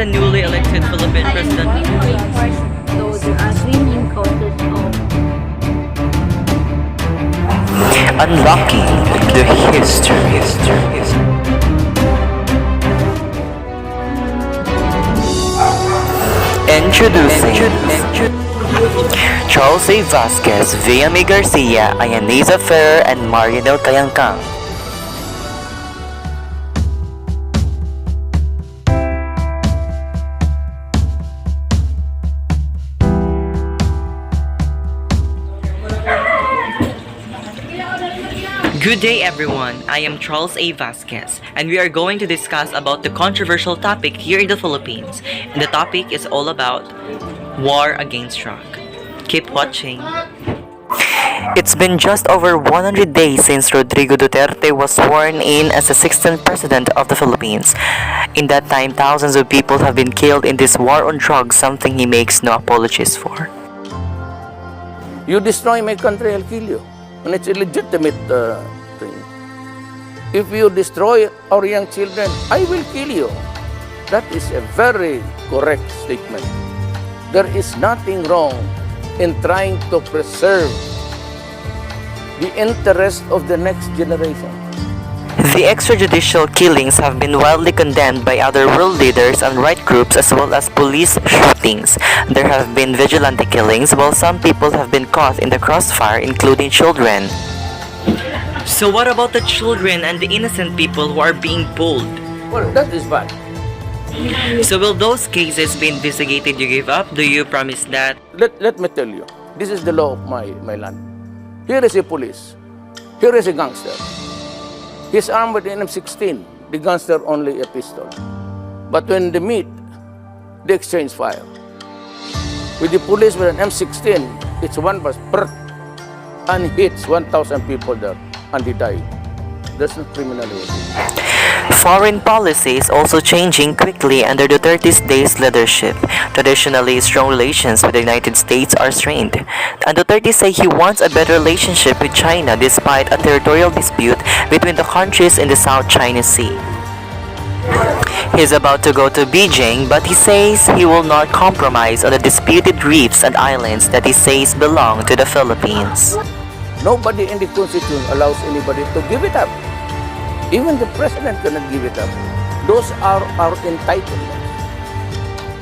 the newly elected Philippine president. Those swimming coaches of Unlocking the history. Introducing Charles A. Vasquez, Villame Garcia, Ayaneza Ferrer, and Marianel Cayangcang. Good day everyone, I am Charles A. Vasquez and we are going to discuss about the controversial topic here in the Philippines. And the topic is all about war against drug. Keep watching. It's been just over 100 days since Rodrigo Duterte was sworn in as the 16th president of the Philippines. In that time, thousands of people have been killed in this war on drugs, something he makes no apologies for. You destroy my country, I'll kill you. And it's a legitimate thing. If you destroy our young children, I will kill you. That is a very correct statement. There is nothing wrong in trying to preserve the interest of the next generation. The extrajudicial killings have been widely condemned by other world leaders and right groups as well as police shootings. There have been vigilante killings while some people have been caught in the crossfire, including children. So what about the children and the innocent people who are being pulled? Well, that is bad. So will those cases be investigated? You give up? Do you promise that? Let me tell you, this is the law of my land. Here is a police. Here is a gangster. He's armed with an M16, the gangster only a pistol. But when they meet, they exchange fire. With the police with an M16, it's one burst, and hits 1,000 people there, and they die. That's not criminality. Foreign policy is also changing quickly under Duterte's day's leadership. Traditionally, strong relations with the United States are strained. And Duterte say he wants a better relationship with China despite a territorial dispute between the countries in the South China Sea. He's about to go to Beijing, but he says he will not compromise on the disputed reefs and islands that he says belong to the Philippines. Nobody in the Constitution allows anybody to give it up. Even the president cannot give it up. Those are our entitlements.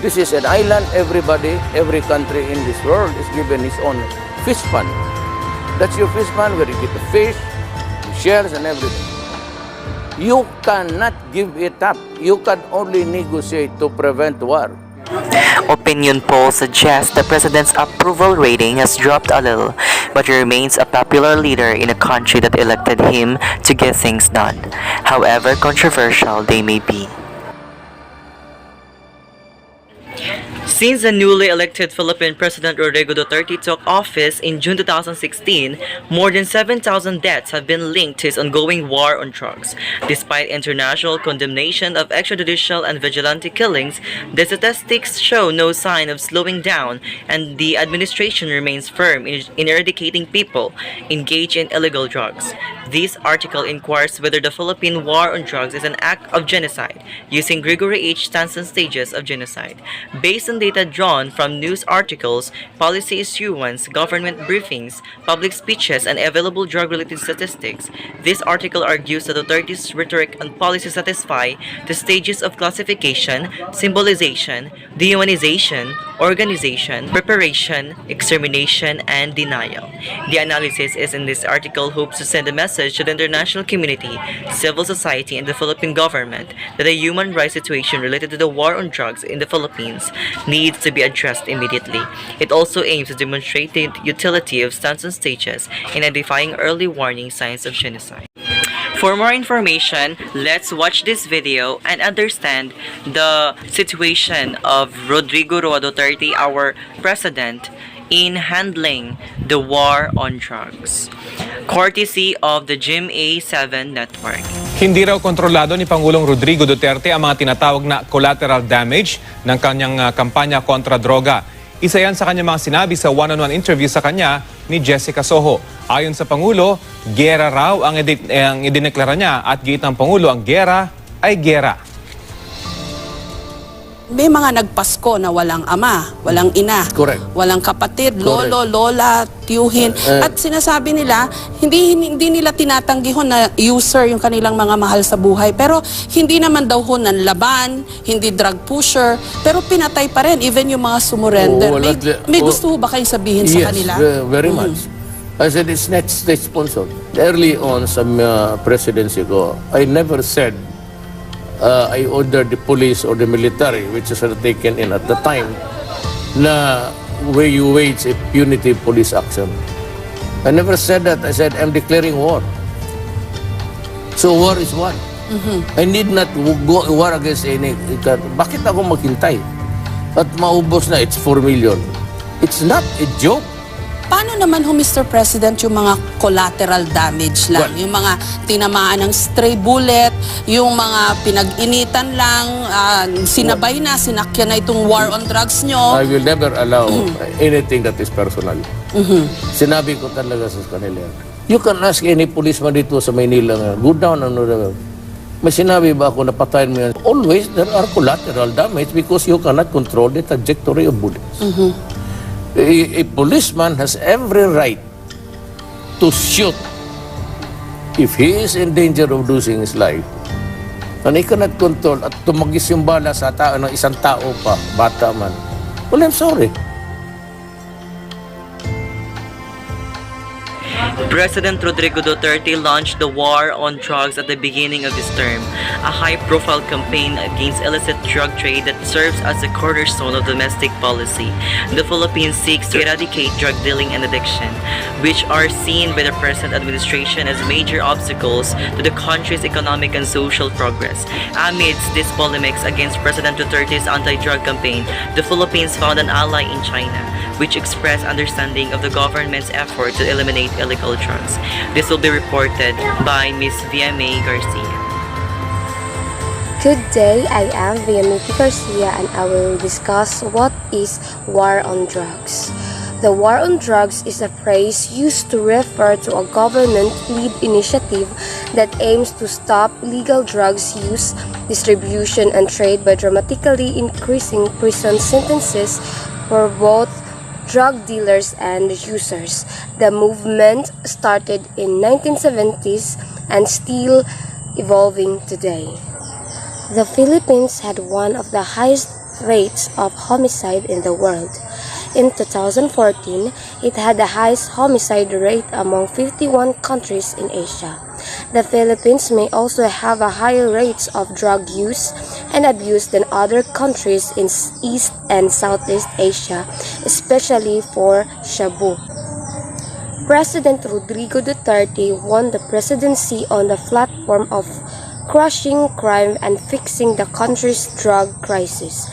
This is an island. Everybody, every country in this world is given its own fish pond. That's your fish pond where you get the fish, the shells, and everything. You cannot give it up. You can only negotiate to prevent war. Opinion polls suggest the president's approval rating has dropped a little, but he remains a popular leader in a country that elected him to get things done, however controversial they may be. Since the newly elected Philippine President Rodrigo Duterte took office in June 2016, more than 7,000 deaths have been linked to his ongoing war on drugs. Despite international condemnation of extrajudicial and vigilante killings, the statistics show no sign of slowing down, and the administration remains firm in eradicating people engaged in illegal drugs. This article inquires whether the Philippine war on drugs is an act of genocide, using Gregory H. Stanton stages of genocide. Based on data drawn from news articles, policy issuance, government briefings, public speeches, and available drug-related statistics, this article argues that Duterte's rhetoric and policy satisfy the stages of classification, symbolization, dehumanization, organization, preparation, extermination, and denial. The analysis is in this article hopes to send a message to the international community, civil society, and the Philippine government that the human rights situation related to the war on drugs in the Philippines needs to be addressed immediately. It also aims to demonstrate the utility of Stanton stages in identifying early warning signs of genocide. For more information, let's watch this video and understand the situation of Rodrigo Roa Duterte, our president, in handling the war on drugs. Courtesy of the GMA7 network. Hindi raw kontrolado ni Pangulong Rodrigo Duterte ang mga tinatawag na collateral damage ng kanyang kampanya kontra droga. Isa yan sa kanyang mga sinabi sa one-on-one interview sa kanya ni Jessica Soho. Ayon sa Pangulo, gera raw ang idineklara niya at giit ng Pangulo ang gera ay gera. May mga nagpasko na walang ama, walang ina, Correct. walang kapatid, Correct. lolo, lola, tiyuhin. At sinasabi nila, hindi nila tinatanggi ho na user yung kanilang mga mahal sa buhay. Pero hindi naman daw ho nanlaban, hindi drug pusher, pero pinatay pa rin, even yung mga sumurrender. May gusto ho ba kayong sabihin sa kanila? Yes, very much. I said it's not state-sponsored. Early on sa presidency ko, I never said I ordered the police or the military, which is taken in at the time, na where you wage a punitive police action. I never said that. I said, I'm declaring war. So war is one. I need not go war against any... Bakit ako maghintay? At maubos na, it's 4 million. It's not a joke. Paano naman ho, Mr. President, yung mga collateral damage lang? Well, yung mga tinamaan ng stray bullet, yung mga pinag-initan lang, sinabay na, sinakyan na itong war on drugs nyo. I will never allow anything that is personal. Sinabi ko talaga sa kanila. You can ask any policeman dito sa Maynila, go down, may sinabi ba ako na patayin mo yan? Always, there are collateral damage because you cannot control the trajectory of bullets. A policeman has every right to shoot if he is in danger of losing his life. And he cannot control at tumagis yung bala sa tao ng isang tao pa, bata man. Well, I'm sorry. President Rodrigo Duterte launched the war on drugs at the beginning of his term, a high-profile campaign against illicit drug trade that serves as the cornerstone of domestic policy. The Philippines seeks to eradicate drug dealing and addiction, which are seen by the present administration as major obstacles to the country's economic and social progress. Amidst these polemics against President Duterte's anti-drug campaign, the Philippines found an ally in China, which expressed understanding of the government's effort to eliminate illegal drugs. This will be reported by Ms. VMA Garcia. Good day, I am VMA Garcia and I will discuss what is war on drugs. The war on drugs is a phrase used to refer to a government-led initiative that aims to stop illegal drugs use, distribution, and trade by dramatically increasing prison sentences for both drug dealers and users. The movement started in 1970s and still evolving today. The Philippines had one of the highest rates of homicide in the world. In 2014, it had the highest homicide rate among 51 countries in Asia. The Philippines may also have a higher rates of drug use and abuse than other countries in East and Southeast Asia, especially for shabu. President Rodrigo Duterte won the presidency on the platform of crushing crime and fixing the country's drug crisis.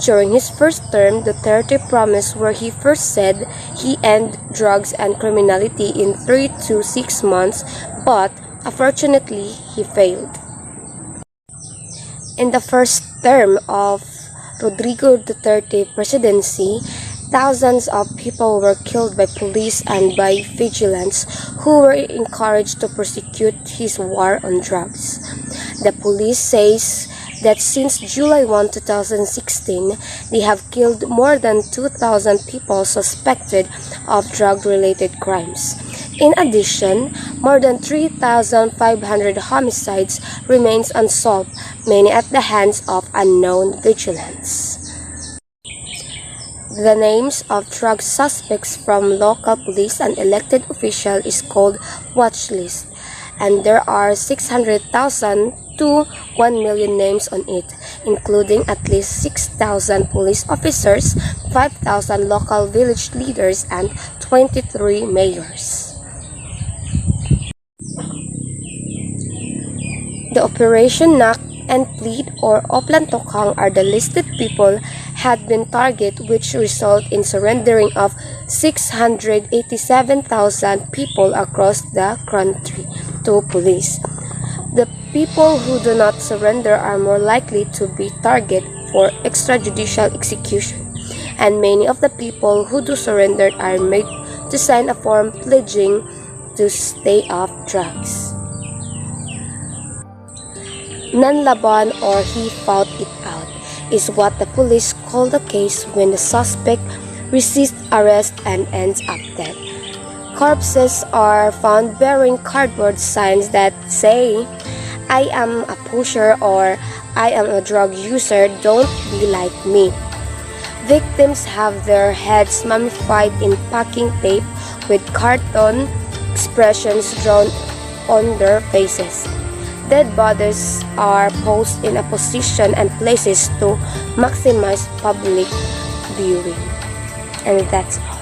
During his first term, Duterte promised where he first said he end drugs and criminality in 3 to 6 months, but unfortunately, he failed. In the first term of Rodrigo Duterte presidency, thousands of people were killed by police and by vigilantes who were encouraged to prosecute his war on drugs. The police says that since July 1, 2016, they have killed more than 2,000 people suspected of drug-related crimes. In addition, more than 3,500 homicides remains unsolved, many at the hands of unknown vigilantes. The names of drug suspects from local police and elected officials is called watch list, and there are 600,000 to 1 million names on it, including at least 6,000 police officers, 5,000 local village leaders, and 23 mayors. The Operation Knock and Plead or Oplan Tokang are the listed people had been targeted, which result in surrendering of 687,000 people across the country to police. The people who do not surrender are more likely to be targeted for extrajudicial execution, and many of the people who do surrender are made to sign a form pledging to stay off drugs. Nanlaban or he fought it out. is what the police call the case when the suspect resists arrest and ends up dead. Corpses are found bearing cardboard signs that say, "I am a pusher" or "I am a drug user, don't be like me." Victims have their heads mummified in packing tape with cartoon expressions drawn on their faces. Dead bodies are posed in a position and places to maximize public viewing. And that's all.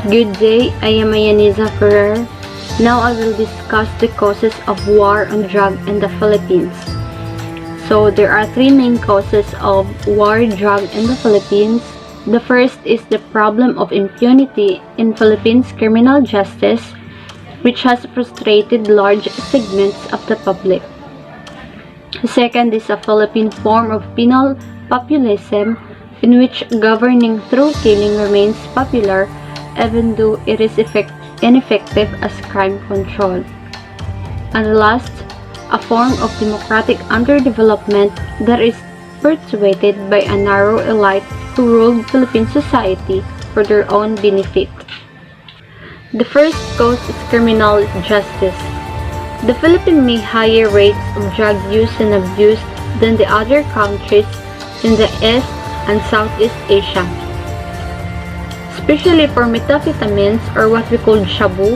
Good day, I am Ayaniza Ferrer. Now I will discuss the causes of war on drugs in the Philippines. So there are three main causes of war drug in the Philippines. The first is the problem of impunity in Philippines criminal justice, which has frustrated large segments of the public. The second is a Philippine form of penal populism in which governing through killing remains popular even though it is ineffective as crime control. And last, a form of democratic underdevelopment that is perpetuated by a narrow elite who ruled Philippine society for their own benefit. The first cause is criminal justice. The Philippines may higher rates of drug use and abuse than the other countries in the East and Southeast Asia. Especially for methamphetamines or what we call shabu,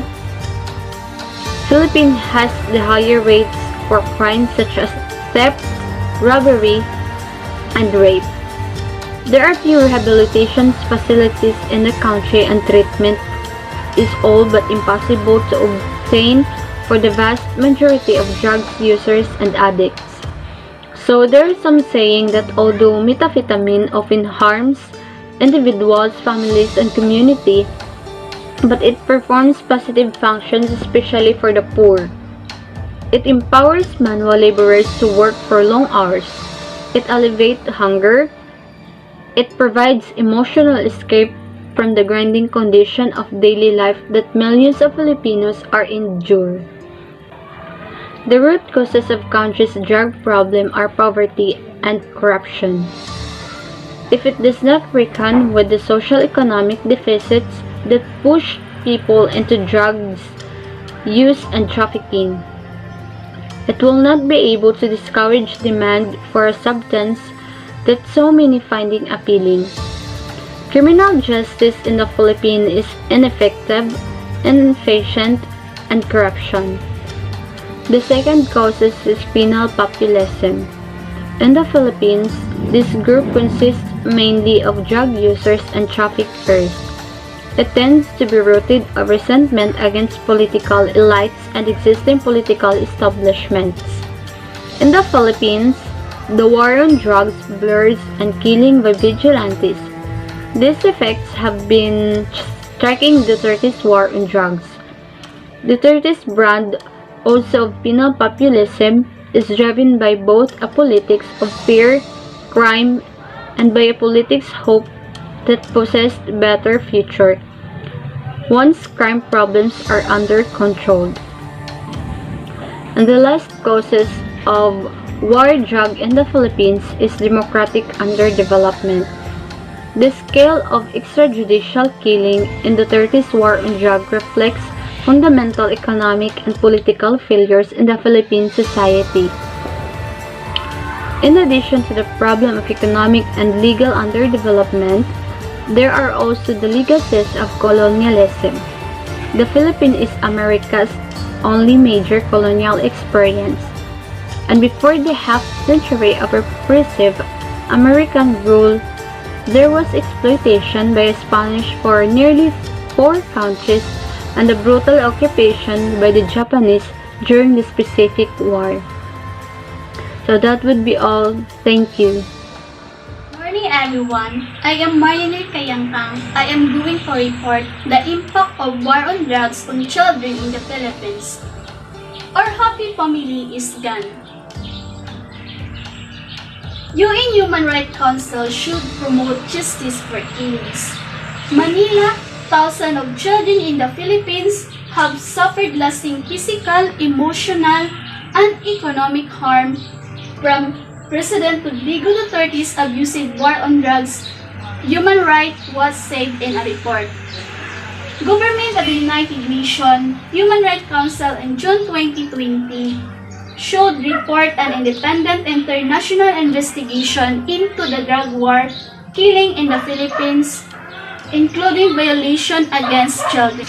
Philippines has the higher rates for crimes such as theft, robbery, and rape. There are few rehabilitation facilities in the country and treatment is all but impossible to obtain for the vast majority of drug users and addicts. So there is some saying that although methamphetamine often harms individuals, families, and community, but it performs positive functions especially for the poor. It empowers manual laborers to work for long hours. It alleviates hunger. It provides emotional escape from the grinding condition of daily life that millions of Filipinos are endure. The root causes of country's drug problem are poverty and corruption. If it does not reckon with the social-economic deficits that push people into drugs use and trafficking, it will not be able to discourage demand for a substance that so many finding appealing. Criminal justice in the Philippines is ineffective, inefficient, and corruption. The second cause is penal populism. In the Philippines, this group consists mainly of drug users and traffickers. It tends to be rooted of resentment against political elites and existing political establishments. In the Philippines, the war on drugs, blurs, and killing by vigilantes. These effects have been striking Duterte's war on drugs. Duterte's brand also of penal populism is driven by both a politics of fear, crime, and by a politics hope that possessed better future once crime problems are under control. And the last causes of war drug in the Philippines is democratic underdevelopment. The scale of extrajudicial killing in the 30s war on drug reflects fundamental economic and political failures in the Philippine society. In addition to the problem of economic and legal underdevelopment, there are also the legacies of colonialism. The Philippines is America's only major colonial experience, and before the half-century of oppressive American rule, there was exploitation by the Spanish for nearly 4 countries and a brutal occupation by the Japanese during the Pacific War. So that would be all. Thank you. Morning everyone, I am Marilyn Kayangkang. I am going to report the impact of war on drugs on children in the Philippines. Our happy family is gone. UN Human Rights Council should promote justice for killings. Manila, thousands of children in the Philippines have suffered lasting physical, emotional, and economic harm from President Rodrigo Duterte's abusive war on drugs, human rights was saved in a report. Government of the United Nations Human Rights Council in June 2020 should report an independent international investigation into the drug war killing in the Philippines, including violation against children.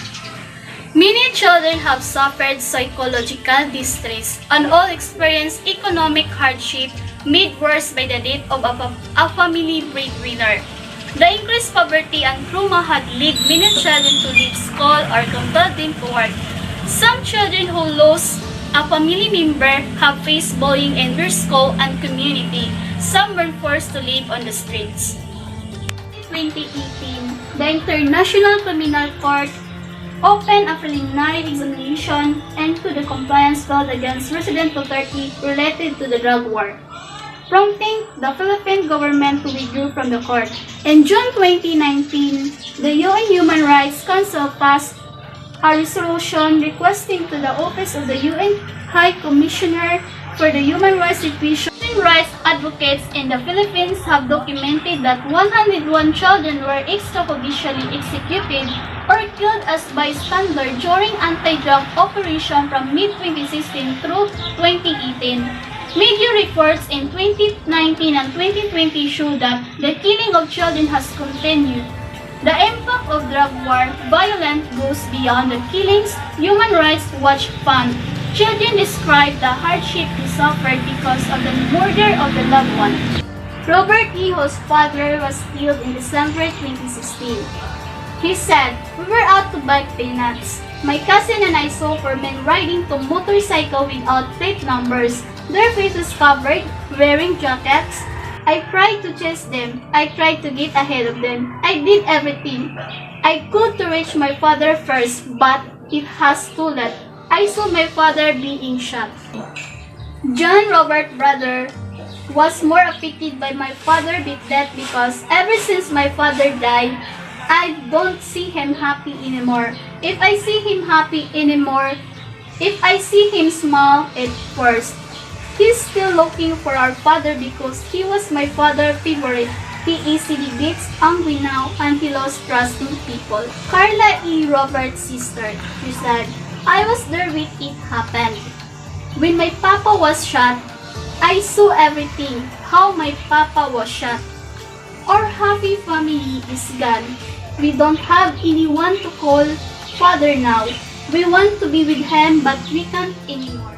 Many children have suffered psychological distress and all experienced economic hardship made worse by the death of a family breadwinner. The increased poverty and trauma had led many children to leave school or compelled them to work. Some children who lost a family member have faced bullying in their school and community. Some were forced to live on the streets. In 2018, the International Criminal Court opened a preliminary examination into the compliance filed against President Duterte related to the drug war, prompting the Philippine government to withdraw from the court. In June 2019, the UN Human Rights Council passed a resolution requesting to the Office of the UN High Commissioner for the Human Rights situation. Human rights advocates in the Philippines have documented that 101 children were extrajudicially executed or killed as bystander during anti-drug operation from mid-2016 through 2018. Media reports in 2019 and 2020 show that the killing of children has continued. The impact of drug war violence goes beyond the killings. Human Rights Watch found children describe the hardship they suffered because of the murder of the loved one. Robert E. whose father was killed in December 2016. He said, "We were out to buy peanuts. My cousin and I saw 4 men riding to motorcycle without plate numbers. Their faces covered, wearing jackets. I tried to chase them. I tried to get ahead of them. I did everything I could to reach my father first, but it has too late. I saw my father being shot." John Robert's brother was more affected by my father's death because ever since my father died, I don't see him happy anymore. If I see him smile, it hurts. He's still looking for our father because he was my father's favorite. He easily gets angry now and he lost trust in people. Carla E. Robert's sister, she said, "I was there when it happened. When my papa was shot, I saw everything, how my papa was shot. Our happy family is gone. We don't have anyone to call father now. We want to be with him but we can't anymore."